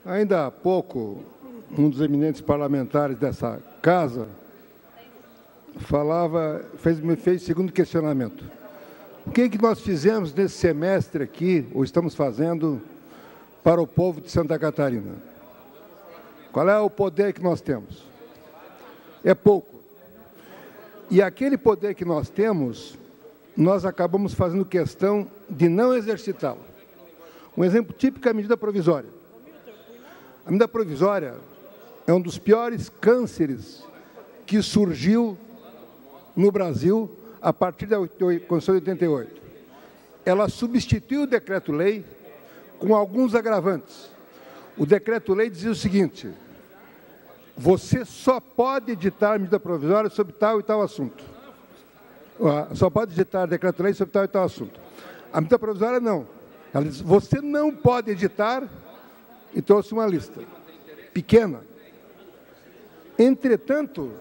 Ainda há pouco, um dos eminentes parlamentares dessa casa me fez o segundo questionamento. O que nós fizemos nesse semestre aqui, ou estamos fazendo, para o povo de Santa Catarina? Qual é o poder que nós temos? É pouco. E aquele poder que nós temos, nós acabamos fazendo questão de não exercitá-lo. Um exemplo típico é a medida provisória. A medida provisória é um dos piores cânceres que surgiu no Brasil a partir da Constituição de 88. Ela substituiu o decreto-lei com alguns agravantes. O decreto-lei dizia o seguinte: você só pode editar medida provisória sobre tal e tal assunto. Só pode editar decreto-lei sobre tal e tal assunto. A medida provisória não. Ela diz, você não pode editar, e trouxe uma lista pequena. Entretanto,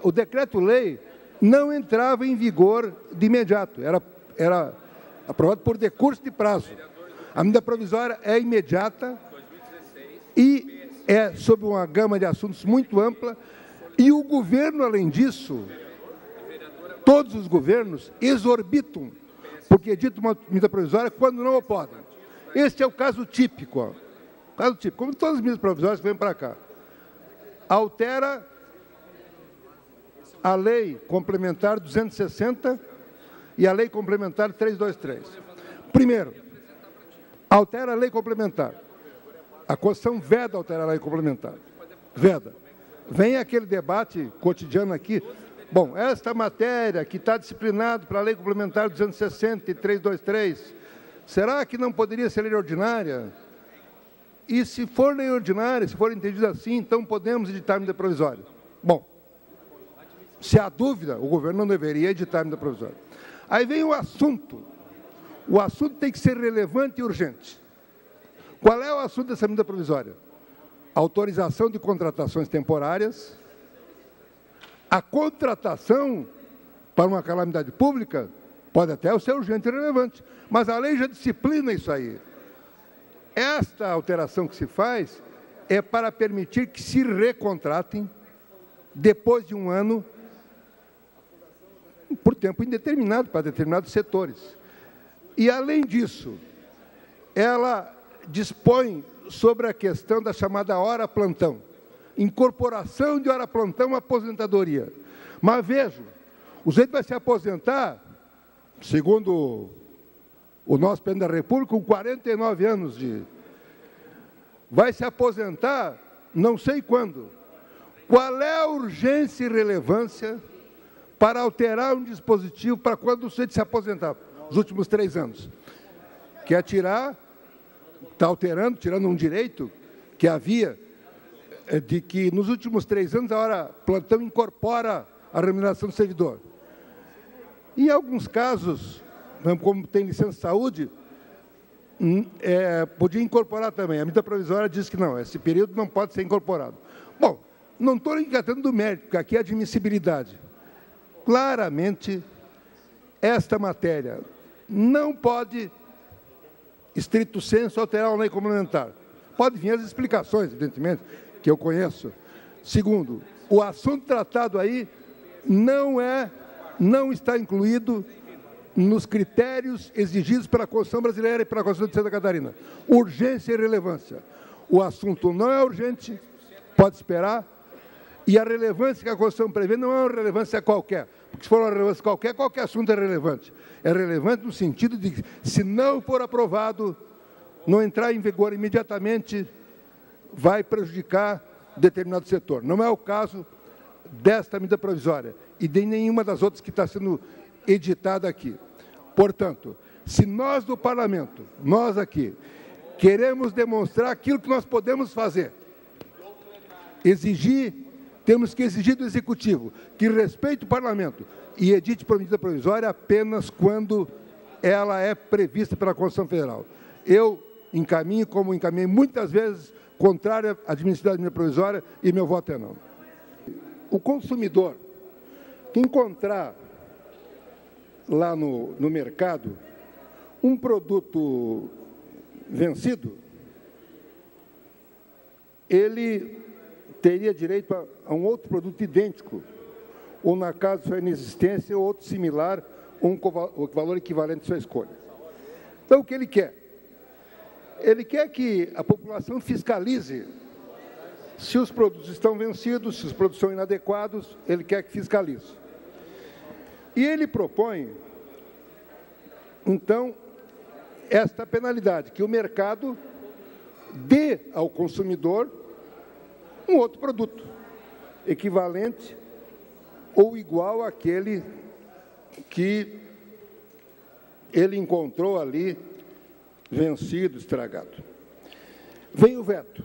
o decreto-lei não entrava em vigor de imediato, era aprovado por decurso de prazo. A medida provisória é imediata e é sobre uma gama de assuntos muito ampla, e o governo, além disso, todos os governos exorbitam, porque editam uma medida provisória quando não o podem. Este é o caso típico, ó. Caso típico, como todas as medidas provisórias que vêm para cá. Altera a Lei Complementar 260 e a Lei Complementar 323. Primeiro, altera a Lei Complementar. A Constituição veda alterar a Lei Complementar. Veda. Vem aquele debate cotidiano aqui. Bom, esta matéria que está disciplinada para a Lei Complementar 260 e 323, será que não poderia ser lei ordinária? E se for lei ordinária, se for entendido assim, então podemos editar medida provisória. Bom, se há dúvida, o governo não deveria editar medida provisória. Aí vem o assunto. O assunto tem que ser relevante e urgente. Qual é o assunto dessa medida provisória? Autorização de contratações temporárias. A contratação para uma calamidade pública pode até ser urgente e relevante, mas a lei já disciplina isso aí. Esta alteração que se faz é para permitir que se recontratem depois de um ano por tempo indeterminado para determinados setores. E, além disso, ela dispõe sobre a questão da chamada hora-plantão, incorporação de hora-plantão à aposentadoria. Mas, vejo, o sujeito vai se aposentar, segundo o nosso presidente da República, com 49 anos de... Vai se aposentar não sei quando. Qual é a urgência e relevância para alterar um dispositivo para quando o sujeito se aposentar? Os últimos 3 anos. Quer tirar, está alterando, tirando um direito que havia, de que nos últimos 3 anos a hora plantão incorpora a remuneração do servidor. Em alguns casos, como tem licença de saúde, podia incorporar também. A medida provisória diz que não, esse período não pode ser incorporado. Bom, não estou tratando do mérito, porque aqui é admissibilidade. Claramente, esta matéria não pode, estrito sensu, alterar a lei complementar. Pode vir as explicações, evidentemente, que eu conheço. Segundo, o assunto tratado aí não está incluído nos critérios exigidos pela Constituição brasileira e pela Constituição de Santa Catarina. Urgência e relevância. O assunto não é urgente, pode esperar, e a relevância que a Constituição prevê não é uma relevância qualquer, porque se for uma relevância qualquer, qualquer assunto é relevante. É relevante no sentido de que, se não for aprovado, não entrar em vigor imediatamente, vai prejudicar determinado setor. Não é o caso desta medida provisória e de nenhuma das outras que está sendo editada aqui. Portanto, se nós do Parlamento, nós aqui, queremos demonstrar aquilo que nós podemos fazer, temos que exigir do Executivo que respeite o Parlamento e edite por medida provisória apenas quando ela é prevista pela Constituição Federal. Eu encaminho, como encaminhei muitas vezes, contrário à admissibilidade da medida provisória, e meu voto é não. O consumidor que encontrar lá no mercado um produto vencido, ele teria direito a um outro produto idêntico, ou, na caso de sua inexistência, outro similar, ou um valor equivalente à sua escolha. Então, o que ele quer? Ele quer que a população fiscalize se os produtos estão vencidos, se os produtos são inadequados, ele quer que fiscalize. E ele propõe, então, esta penalidade, que o mercado dê ao consumidor um outro produto, equivalente ou igual àquele que ele encontrou ali vencido, estragado. Vem o veto.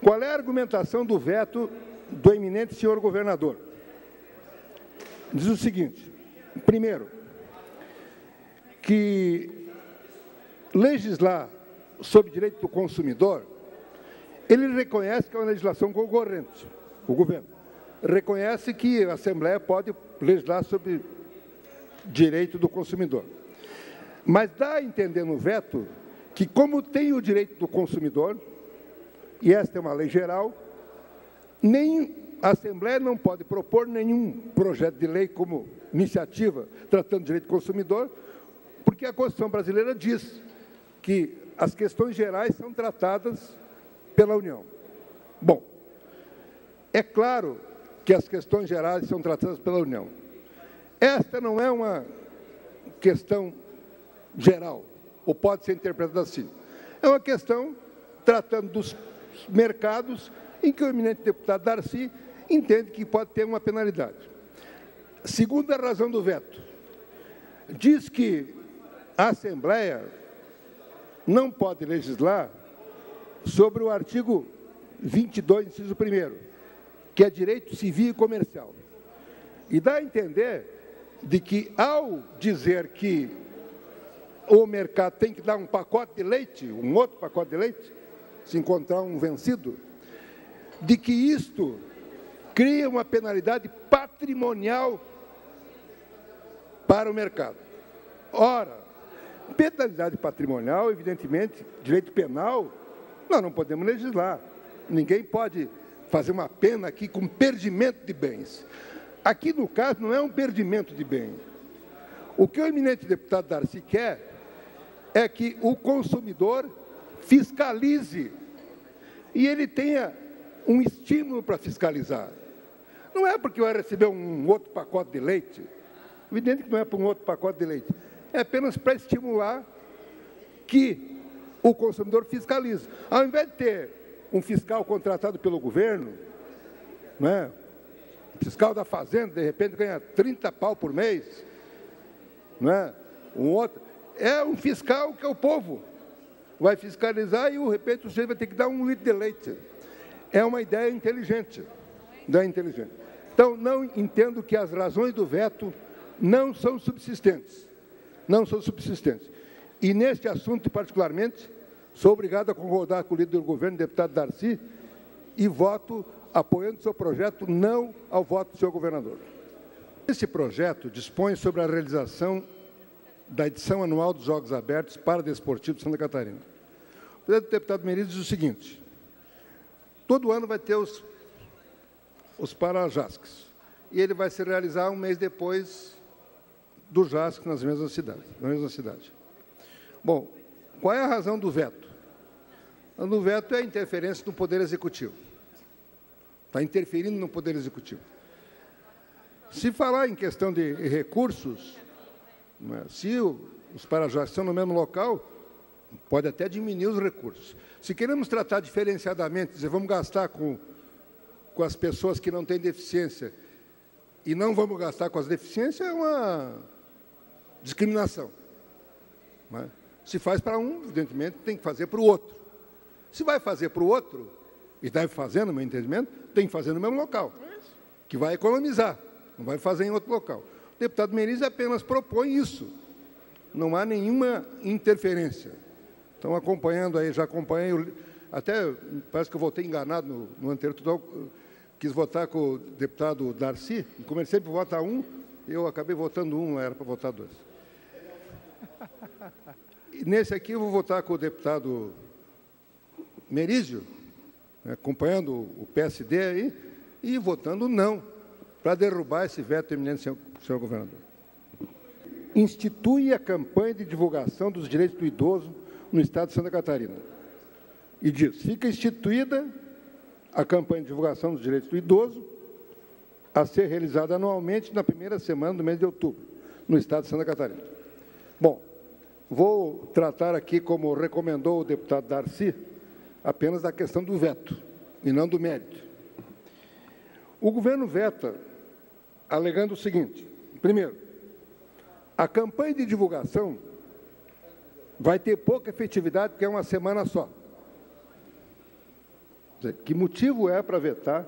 Qual é a argumentação do veto do eminente senhor governador? Diz o seguinte: primeiro, que legislar sobre direito do consumidor, ele reconhece que é uma legislação concorrente, o governo reconhece que a Assembleia pode legislar sobre direito do consumidor. Mas dá a entender no veto que, como tem o direito do consumidor, e esta é uma lei geral, nem a Assembleia não pode propor nenhum projeto de lei como iniciativa tratando do direito do consumidor, porque a Constituição brasileira diz que as questões gerais são tratadas pela União. Bom, é claro que as questões gerais são tratadas pela União. Esta não é uma questão geral, ou pode ser interpretada assim. É uma questão tratando dos mercados em que o eminente deputado Darcy entende que pode ter uma penalidade. Segunda razão do veto, diz que a Assembleia não pode legislar sobre o artigo 22, inciso 1º, que é direito civil e comercial. E dá a entender de que, ao dizer que o mercado tem que dar um pacote de leite, um outro pacote de leite, se encontrar um vencido, de que isto cria uma penalidade patrimonial para o mercado. Ora, penalidade patrimonial, evidentemente, direito penal, nós não podemos legislar. Ninguém pode fazer uma pena aqui com perdimento de bens. Aqui, no caso, não é um perdimento de bem. O que o eminente deputado Darcy quer é que o consumidor fiscalize e ele tenha um estímulo para fiscalizar. Não é porque vai receber um outro pacote de leite, evidente que não é para um outro pacote de leite, é apenas para estimular que o consumidor fiscalize. Ao invés de ter um fiscal contratado pelo governo, né, fiscal da fazenda, de repente ganha 30 pau por mês, né, um outro, é um fiscal que é o povo, vai fiscalizar e, de repente, o sujeito vai ter que dar 1 litro de leite. É uma ideia inteligente. Então, não entendo que as razões do veto não são subsistentes. Não são subsistentes. E, neste assunto, particularmente, sou obrigado a concordar com o líder do governo, deputado Darcy, e voto apoiando o seu projeto, não ao voto do senhor governador. Esse projeto dispõe sobre a realização da edição anual dos Jogos Abertos para Desportivo de Santa Catarina. O projeto do deputado Merizio diz o seguinte: todo ano vai ter os Parajasques, e ele vai se realizar um mês depois do JASC na mesma cidade. Bom, qual é a razão do veto? A do veto é a interferência no Poder Executivo. Está interferindo no Poder Executivo. Se falar em questão de recursos, né, se os Parajasques estão no mesmo local, pode até diminuir os recursos. Se queremos tratar diferenciadamente, dizer, vamos gastar com as pessoas que não têm deficiência e não vamos gastar com as deficiências, é uma discriminação. Né? Se faz para um, evidentemente, tem que fazer para o outro. Se vai fazer para o outro, e deve fazer, no meu entendimento, tem que fazer no mesmo local, que vai economizar, não vai fazer em outro local. O deputado Merizio apenas propõe isso. Não há nenhuma interferência. Então, acompanhando aí, já acompanhei, até parece que eu votei enganado no anterior, quis votar com o deputado Darcy, e como ele sempre vota um, eu acabei votando um, não era para votar dois. E nesse aqui eu vou votar com o deputado Merizio, né, acompanhando o PSD aí e votando não, para derrubar esse veto eminente, senhor governador. Institui a campanha de divulgação dos direitos do idoso no Estado de Santa Catarina. E diz, fica instituída a campanha de divulgação dos direitos do idoso a ser realizada anualmente na primeira semana do mês de outubro, no Estado de Santa Catarina. Bom, vou tratar aqui, como recomendou o deputado Darcy, apenas da questão do veto, e não do mérito. O governo veta, alegando o seguinte, primeiro, a campanha de divulgação vai ter pouca efetividade, porque é uma semana só. Quer dizer, que motivo é para vetar?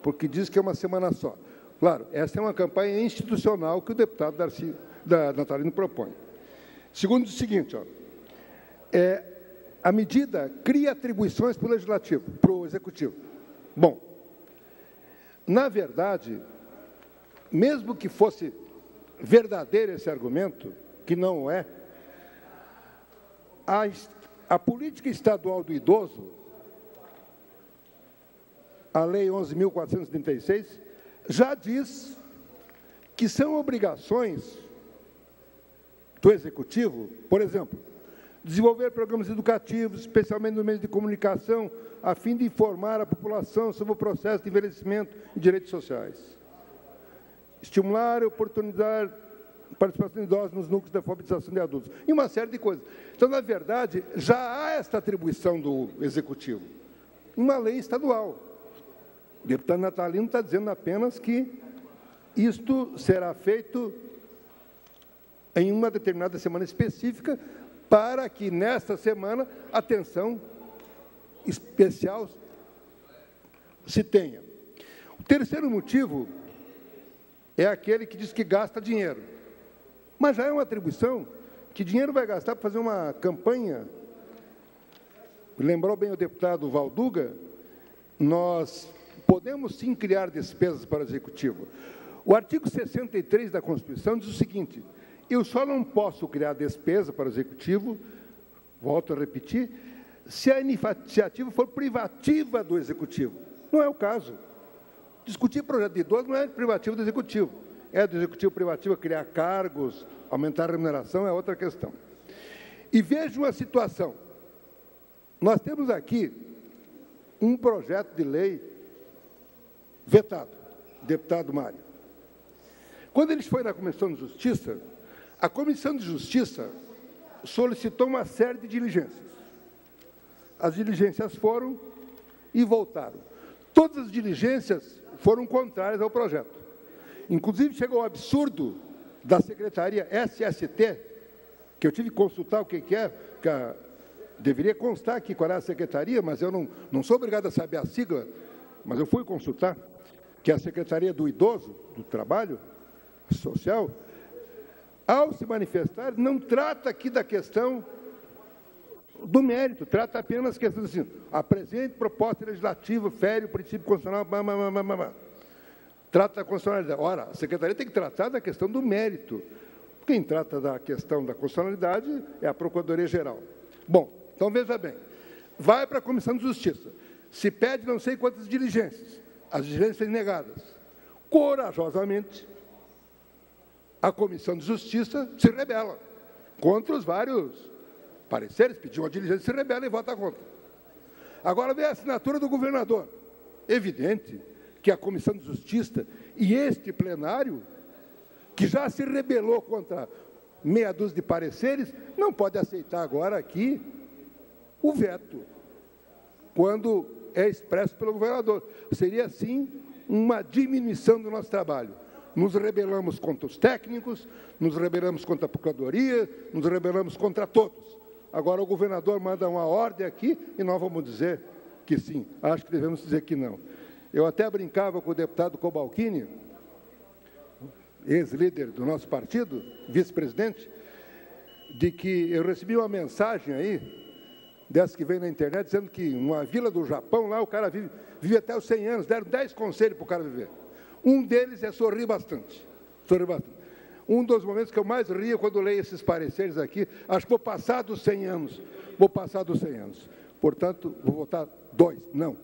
Porque diz que é uma semana só. Claro, essa é uma campanha institucional que o deputado Natalino propõe. Segundo, o seguinte, ó, a medida cria atribuições para o Legislativo, para o Executivo. Bom, na verdade, mesmo que fosse verdadeiro esse argumento, que não é, a política estadual do idoso, a Lei 11.436, já diz que são obrigações do Executivo, por exemplo, desenvolver programas educativos, especialmente no meio de comunicação, a fim de informar a população sobre o processo de envelhecimento e direitos sociais. Estimular a oportunidade de participação de idosos nos núcleos de alfabetização de adultos. E uma série de coisas. Então, na verdade, já há esta atribuição do Executivo. Uma lei estadual. O deputado Natalino está dizendo apenas que isto será feito em uma determinada semana específica, para que, nesta semana, atenção especial se tenha. O terceiro motivo é aquele que diz que gasta dinheiro. Mas já é uma atribuição. Que dinheiro vai gastar para fazer uma campanha? Lembrou bem o deputado Valduga, nós podemos sim criar despesas para o Executivo. O artigo 63 da Constituição diz o seguinte, eu só não posso criar despesa para o Executivo, volto a repetir, se a iniciativa for privativa do Executivo. Não é o caso. Discutir projeto de idoso não é privativo do Executivo. É do Executivo privativo criar cargos, aumentar a remuneração, é outra questão. E veja uma situação. Nós temos aqui um projeto de lei vetado, deputado Mário. Quando eles foram na Comissão de Justiça, a Comissão de Justiça solicitou uma série de diligências. As diligências foram e voltaram. Todas as diligências foram contrárias ao projeto. Inclusive, chegou ao absurdo da Secretaria SST, que eu tive que consultar o que é, deveria constar aqui qual é a Secretaria, mas eu não sou obrigado a saber a sigla, mas eu fui consultar, que é a Secretaria do Idoso, do Trabalho Social, ao se manifestar, não trata aqui da questão do mérito, trata apenas questão assim, apresente proposta legislativa, fere o princípio constitucional, trata da constitucionalidade. Ora, a Secretaria tem que tratar da questão do mérito. Quem trata da questão da constitucionalidade é a Procuradoria-Geral. Bom, então veja bem, vai para a Comissão de Justiça, se pede não sei quantas diligências, as diligências negadas. Corajosamente, a Comissão de Justiça se rebela contra os vários pareceres, pediu uma diligência, se rebela e vota contra. Agora vem a assinatura do governador. Evidente que a Comissão de Justiça e este plenário, que já se rebelou contra meia dúzia de pareceres, não pode aceitar agora aqui o veto, quando é expresso pelo governador. Seria, sim, uma diminuição do nosso trabalho. Nos rebelamos contra os técnicos, nos rebelamos contra a Procuradoria, nos rebelamos contra todos. Agora o governador manda uma ordem aqui e nós vamos dizer que sim. Acho que devemos dizer que não. Eu até brincava com o deputado Cobalcini, ex-líder do nosso partido, vice-presidente, de que eu recebi uma mensagem aí, dessa que vem na internet, dizendo que numa vila do Japão, lá o cara vive até os 100 anos, deram 10 conselhos para o cara viver. Um deles é sorrir bastante. Sorrir bastante. Um dos momentos que eu mais rio quando leio esses pareceres aqui, acho que vou passar dos 100 anos. Vou passar dos 100 anos. Portanto, vou votar 2, não.